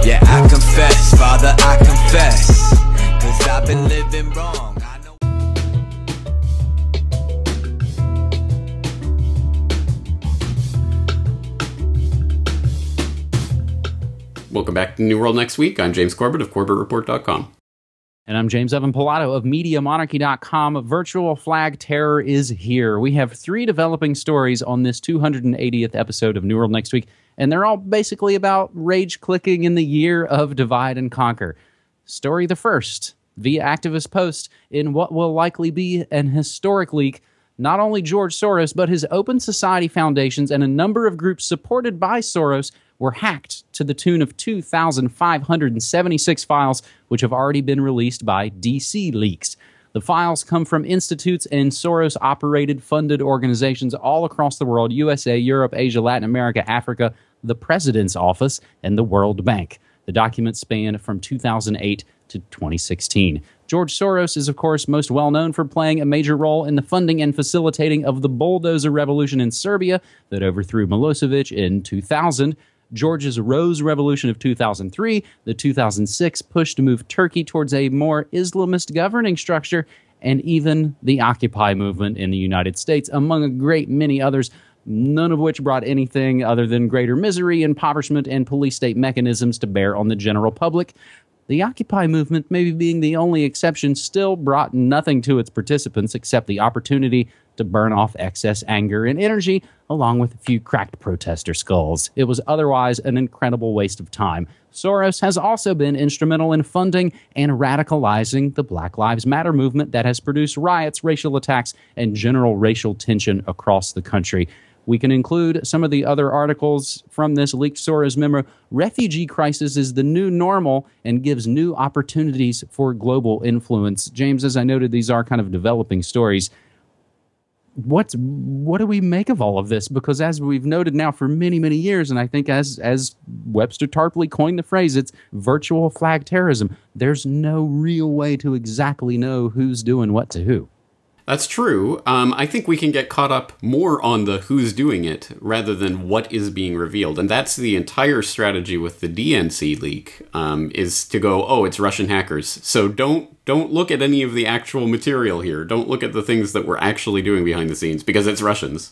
Yeah, I confess, Father, I confess, 'cause I've been living wrong. I know. Welcome back to New World Next Week. I'm James Corbett of CorbettReport.com. And I'm James Evan Pilato of MediaMonarchy.com. Virtual flag terror is here. We have 3 developing stories on this 280th episode of New World Next Week, and they're all basically about rage clicking in the year of divide and conquer. Story the first, via activist post in what will likely be an historic leak. Not only George Soros, but his Open Society foundations and a number of groups supported by Soros were hacked to the tune of 2,576 files, which have already been released by DC Leaks. The files come from institutes and Soros-operated funded organizations all across the world: USA, Europe, Asia, Latin America, Africa, the President's Office, and the World Bank. The documents span from 2008 to 2016. George Soros is, of course, most well known for playing a major role in the funding and facilitating of the bulldozer revolution in Serbia that overthrew Milosevic in 2000. George's Rose Revolution of 2003, the 2006 push to move Turkey towards a more Islamist governing structure, and even the Occupy movement in the United States, among a great many others, none of which brought anything other than greater misery, impoverishment, and police state mechanisms to bear on the general public. The Occupy movement, maybe being the only exception, still brought nothing to its participants except the opportunity to burn off excess anger and energy, along with a few cracked protester skulls. It was otherwise an incredible waste of time. Soros has also been instrumental in funding and radicalizing the Black Lives Matter movement that has produced riots, racial attacks, and general racial tension across the country. We can include some of the other articles from this leaked Soros memo. Refugee crisis is the new normal and gives new opportunities for global influence. James, as I noted, these are kind of developing stories. What do we make of all of this? Because as we've noted now for many, many years, and I think as Webster Tarpley coined the phrase, it's virtual flag terrorism. There's no real way to exactly know who's doing what to who. That's true. I think we can get caught up more on the who's doing it rather than what is being revealed. And that's the entire strategy with the DNC leak, is to go, oh, it's Russian hackers. So don't look at any of the actual material here. Don't look at the things that we're actually doing behind the scenes, because it's Russians.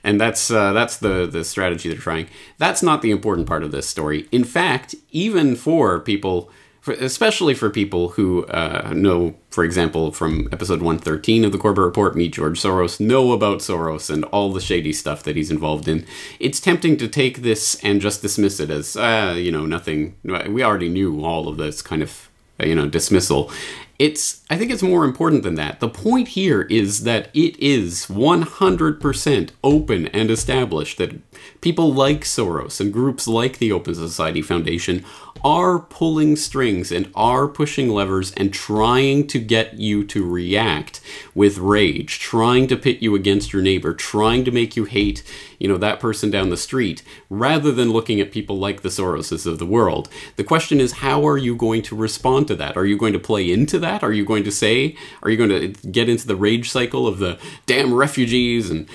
And that's the strategy they're trying. That's not the important part of this story. In fact, even for people, especially for people who know, for example, from episode 113 of the Corbett Report, Meet George Soros, know about Soros and all the shady stuff that he's involved in, it's tempting to take this and just dismiss it as, nothing. We already knew all of this kind of, dismissal. I think it's more important than that. The point here is that it is 100% open and established that people like Soros and groups like the Open Society Foundation are pulling strings and are pushing levers and trying to get you to react with rage, trying to pit you against your neighbor, trying to make you hate, that person down the street, rather than looking at people like the Soroses of the world. The question is, how are you going to respond to that? Are you going to play into that? Are you going to get into the rage cycle of the damn refugees and,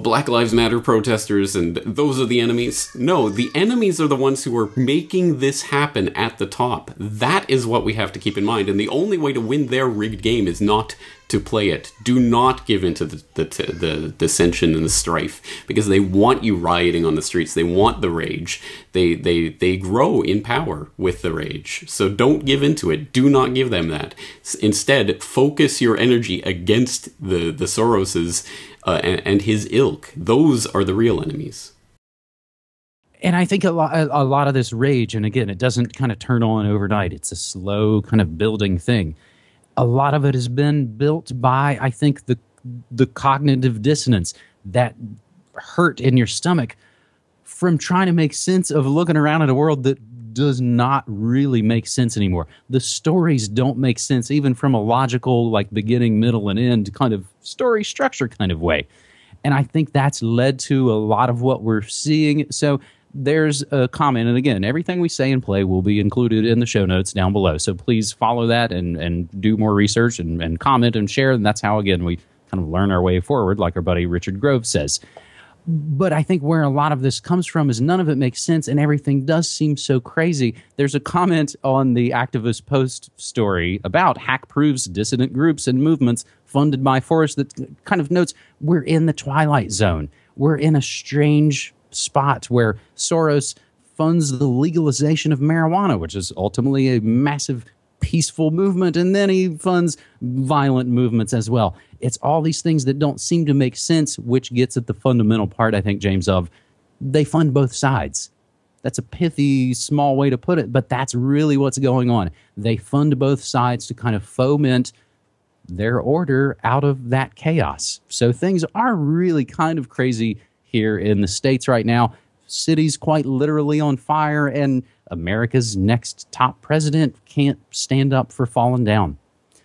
Black Lives Matter protesters and those are the enemies? No, the enemies are the ones who are making this happen at the top. That is what we have to keep in mind. And the only way to win their rigged game is not to play it. Do not give in to the dissension and the strife, because they want you rioting on the streets. They want the rage. They grow in power with the rage. So don't give into it. Do not give them that. Instead, focus your energy against the Soroses and his ilk. Those are the real enemies. And I think a lot of this rage, and again, it doesn't kind of turn on overnight. It's a slow kind of building thing. A lot of it has been built by, I think, the cognitive dissonance, that hurt in your stomach from trying to make sense of looking around at a world that does not really make sense anymore. The stories don't make sense, even from a logical, like beginning, middle, and end kind of story structure kind of way. And I think that's led to a lot of what we're seeing. So there's a comment, and again, everything we say and play will be included in the show notes down below. So please follow that and do more research and comment and share. And that's how, again, we kind of learn our way forward, like our buddy Richard Grove says. But I think where a lot of this comes from is none of it makes sense, and everything does seem so crazy. There's a comment on the Activist Post story about hack proofs, dissident groups, and movements funded by Forrest that kind of notes we're in the twilight zone. We're in a strange spot where Soros funds the legalization of marijuana, which is ultimately a massive peaceful movement, and then he funds violent movements as well. It's all these things that don't seem to make sense, which gets at the fundamental part, I think, James, of they fund both sides. That's a pithy, small way to put it, but that's really what's going on. They fund both sides to kind of foment their order out of that chaos. So things are really kind of crazy here in the States right now. Cities quite literally on fire, and America's next top president can't stand up for falling down.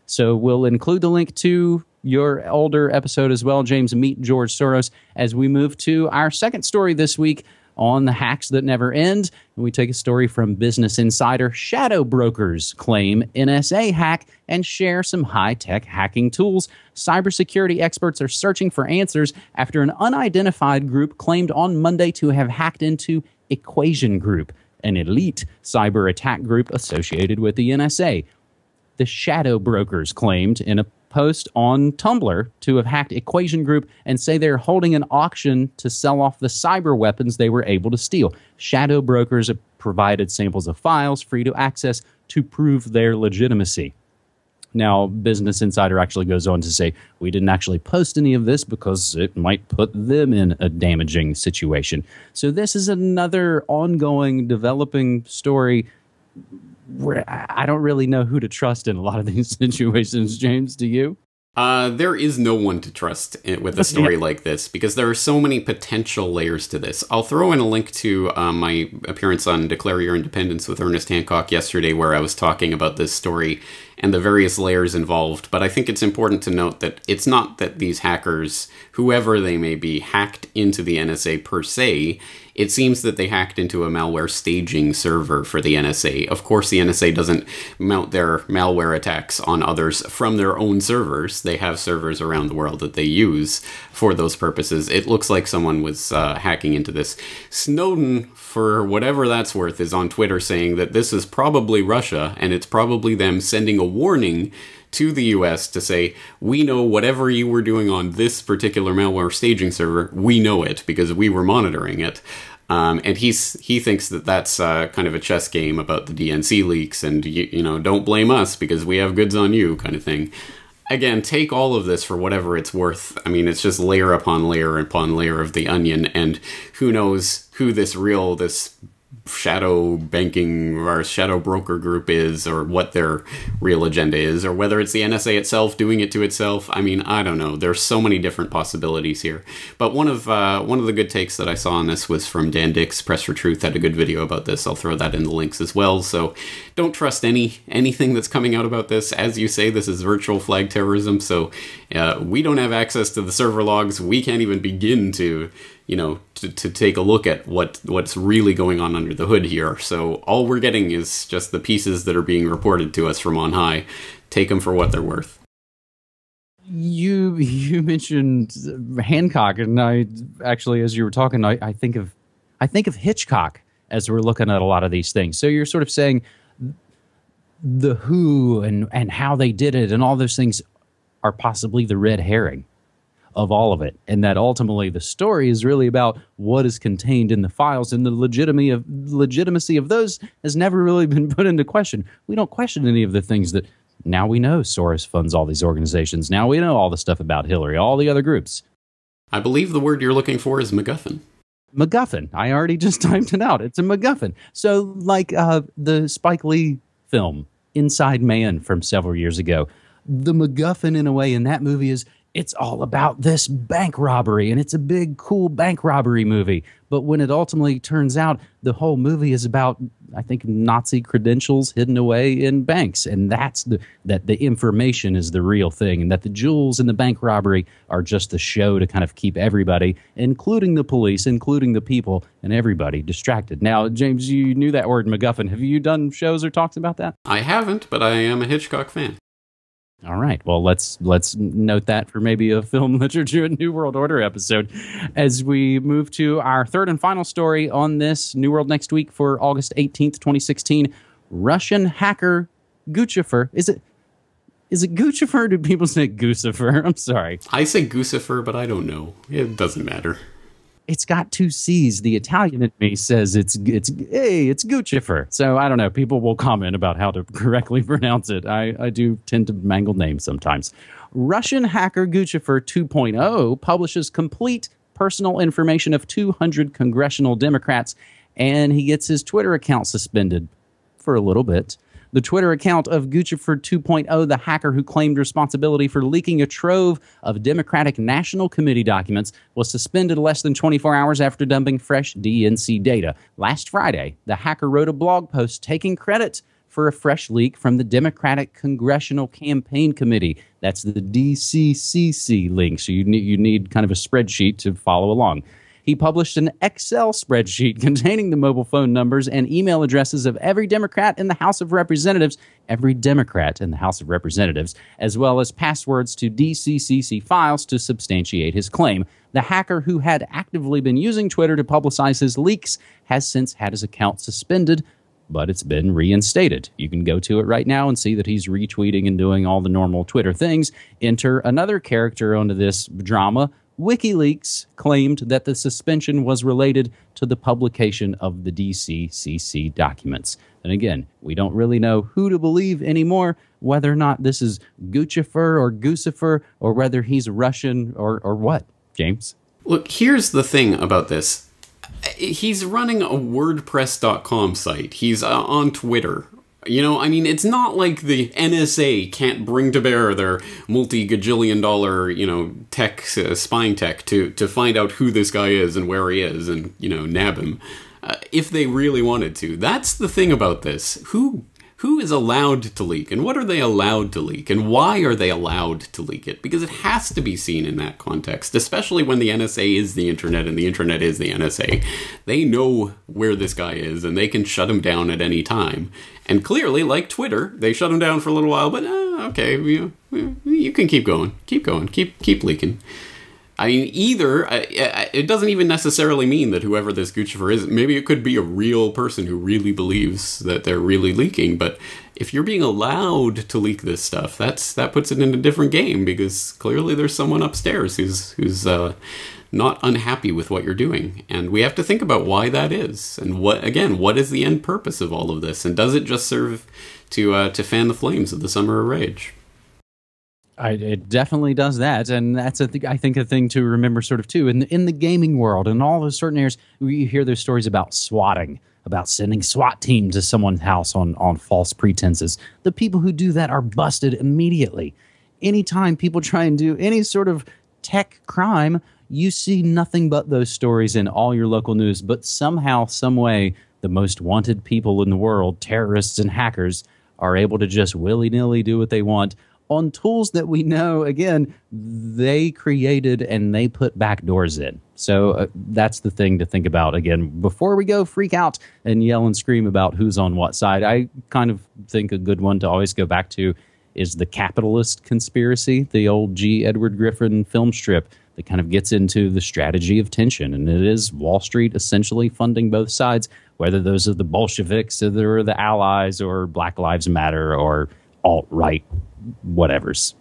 So we'll include the link to your older episode as well, James, Meet George Soros, as we move to our second story this week on the hacks that never end. And we take a story from Business Insider. Shadow brokers claim NSA hack and share some high-tech hacking tools. Cybersecurity experts are searching for answers after an unidentified group claimed on Monday to have hacked into Equation Group, an elite cyber attack group associated with the NSA. The shadow brokers claimed in a post on Tumblr to have hacked Equation Group and say they're holding an auction to sell off the cyber weapons they were able to steal. Shadow brokers have provided samples of files free to access to prove their legitimacy. Now, Business Insider actually goes on to say, we didn't actually post any of this because it might put them in a damaging situation. So this is another ongoing, developing story where I don't really know who to trust in a lot of these situations. James, do you? There is no one to trust with a story like this because there are so many potential layers to this. I'll throw in a link to my appearance on Declare Your Independence with Ernest Hancock yesterday, where I was talking about this story and the various layers involved. But I think it's important to note that it's not that these hackers, whoever they may be, hacked into the NSA per se. It seems that they hacked into a malware staging server for the NSA. Of course, the NSA doesn't mount their malware attacks on others from their own servers. They have servers around the world that they use for those purposes. It looks like someone was hacking into this. Snowden, for whatever that's worth, is on Twitter saying that this is probably Russia, and it's probably them sending a warning to the US to say, we know whatever you were doing on this particular malware staging server, we know it because we were monitoring it. And he thinks that that's kind of a chess game about the DNC leaks and, you know, don't blame us because we have goods on you kind of thing. Again, take all of this for whatever it's worth. I mean, it's just layer upon layer of the onion, and who knows who this shadow banking or shadow broker group is, or what their real agenda is, or whether it's the NSA itself doing it to itself. I mean, I don't know. There's so many different possibilities here. But one of the good takes that I saw on this was from Dan Dix. Press for Truth had a good video about this. I'll throw that in the links as well. So don't trust anything that's coming out about this. As you say, this is virtual flag terrorism. So we don't have access to the server logs. We can't even begin to take a look at what's really going on under the hood here. So all we're getting is just the pieces that are being reported to us from on high. Take them for what they're worth. You mentioned Hancock, and I actually, as you were talking, I think of Hitchcock as we're looking at a lot of these things. So you're sort of saying the who and how they did it and all those things are possibly the red herring of all of it, and that ultimately the story is really about what is contained in the files, and the legitimacy of those has never really been put into question. We don't question any of the things that now we know Soros funds all these organizations. Now we know all the stuff about Hillary, all the other groups. I believe the word you're looking for is MacGuffin. MacGuffin. I already just typed it out. It's a MacGuffin. So like the Spike Lee film Inside Man from several years ago, the MacGuffin in a way in that movie is it's all about this bank robbery, and it's a big, cool bank robbery movie. But when it ultimately turns out the whole movie is about, I think, Nazi credentials hidden away in banks, and that's that the information is the real thing, and that the jewels in the bank robbery are just the show to kind of keep everybody, including the police, including the people, and everybody distracted. Now, James, you knew that word MacGuffin. Have you done shows or talks about that? I haven't, but I am a Hitchcock fan. All right. Well, let's note that for maybe a film literature and New World Order episode. As we move to our third and final story on this New World Next Week for August 18th, 2016, Russian hacker Guccifer. Is it Guccifer or do people say Guccifer? I'm sorry. I say Guccifer, but I don't know. It doesn't matter. It's got two C's. The Italian in me says it's Guccifer. So I don't know. People will comment about how to correctly pronounce it. I do tend to mangle names sometimes. Russian hacker Guccifer 2.0 publishes complete personal information of 200 congressional Democrats, and he gets his Twitter account suspended for a little bit. The Twitter account of Guccifer 2.0, the hacker who claimed responsibility for leaking a trove of Democratic National Committee documents, was suspended less than 24 hours after dumping fresh DNC data. Last Friday, the hacker wrote a blog post taking credit for a fresh leak from the Democratic Congressional Campaign Committee. That's the DCCC link, so you need kind of a spreadsheet to follow along. He published an Excel spreadsheet containing the mobile phone numbers and email addresses of every Democrat in the House of Representatives, as well as passwords to DCCC files to substantiate his claim. The hacker, who had actively been using Twitter to publicize his leaks, has since had his account suspended, but it's been reinstated. You can go to it right now and see that he's retweeting and doing all the normal Twitter things. Enter another character onto this drama. WikiLeaks claimed that the suspension was related to the publication of the DCCC documents. And again, we don't really know who to believe anymore, whether or not this is Guccifer or Guccifer, or whether he's Russian or what. James? Look, here's the thing about this. He's running a WordPress.com site. He's on Twitter. You know, I mean, it's not like the NSA can't bring to bear their multi-gajillion dollar, tech, spying tech to find out who this guy is and where he is and, nab him. If they really wanted to. That's the thing about this. Who is allowed to leak, and what are they allowed to leak, and why are they allowed to leak it? Because it has to be seen in that context, especially when the NSA is the internet and the internet is the NSA. They know where this guy is, and they can shut him down at any time. And clearly, like Twitter, they shut him down for a little while, but okay, you can keep going, keep leaking. I mean, either, it doesn't even necessarily mean that whoever this Guccifer is, maybe it could be a real person who really believes that they're really leaking, but if you're being allowed to leak this stuff, that puts it in a different game, because clearly there's someone upstairs who's not unhappy with what you're doing, and we have to think about why that is, and what is the end purpose of all of this, and does it just serve to fan the flames of the Summer of Rage? It definitely does that, and that's I think a thing to remember sort of too. In the gaming world and all those certain areas, we hear those stories about swatting, about sending SWAT team to someone's house on false pretenses. The people who do that are busted immediately. Anytime people try and do any sort of tech crime, you see nothing but those stories in all your local news. But somehow, some way, the most wanted people in the world, terrorists and hackers, are able to just willy-nilly do what they want on tools that we know, again, they created and they put back doors in. So that's the thing to think about. Again, before we go freak out and yell and scream about who's on what side, I kind of think a good one to always go back to is the capitalist conspiracy, the old G. Edward Griffin film strip that kind of gets into the strategy of tension. And it is Wall Street essentially funding both sides, whether those are the Bolsheviks or the Allies or Black Lives Matter or alt-right whatevers.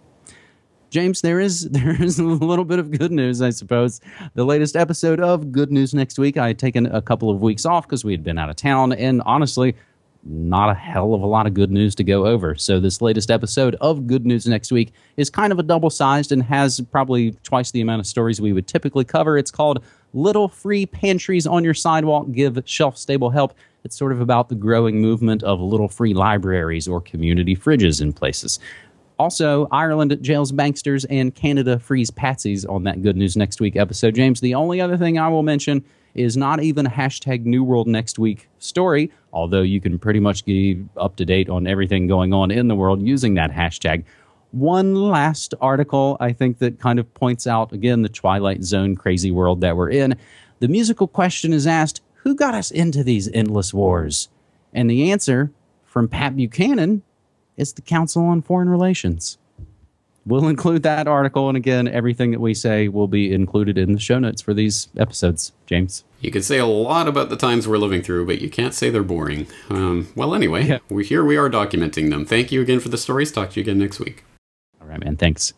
James, there is a little bit of good news, I suppose. The latest episode of Good News Next Week, I had taken a couple of weeks off because we had been out of town, and honestly, not a hell of a lot of good news to go over. So this latest episode of Good News Next Week is kind of a double-sized and has probably twice the amount of stories we would typically cover. It's called Little Free Pantries on Your Sidewalk Give Shelf-Stable Help. It's sort of about the growing movement of little free libraries or community fridges in places. Also, Ireland jails banksters and Canada frees patsies on that Good News Next Week episode. James, the only other thing I will mention is not even a hashtag New World Next Week story, although you can pretty much be up to date on everything going on in the world using that hashtag. One last article, I think, that kind of points out, again, the Twilight Zone crazy world that we're in. The musical question is asked, who got us into these endless wars? And the answer from Pat Buchanan is the Council on Foreign Relations. we'll include that article. And again, everything that we say will be included in the show notes for these episodes, James. You could say a lot about the times we're living through, but you can't say they're boring. Well, anyway, we are documenting them. Thank you again for the stories. Talk to you again next week. All right, man. Thanks.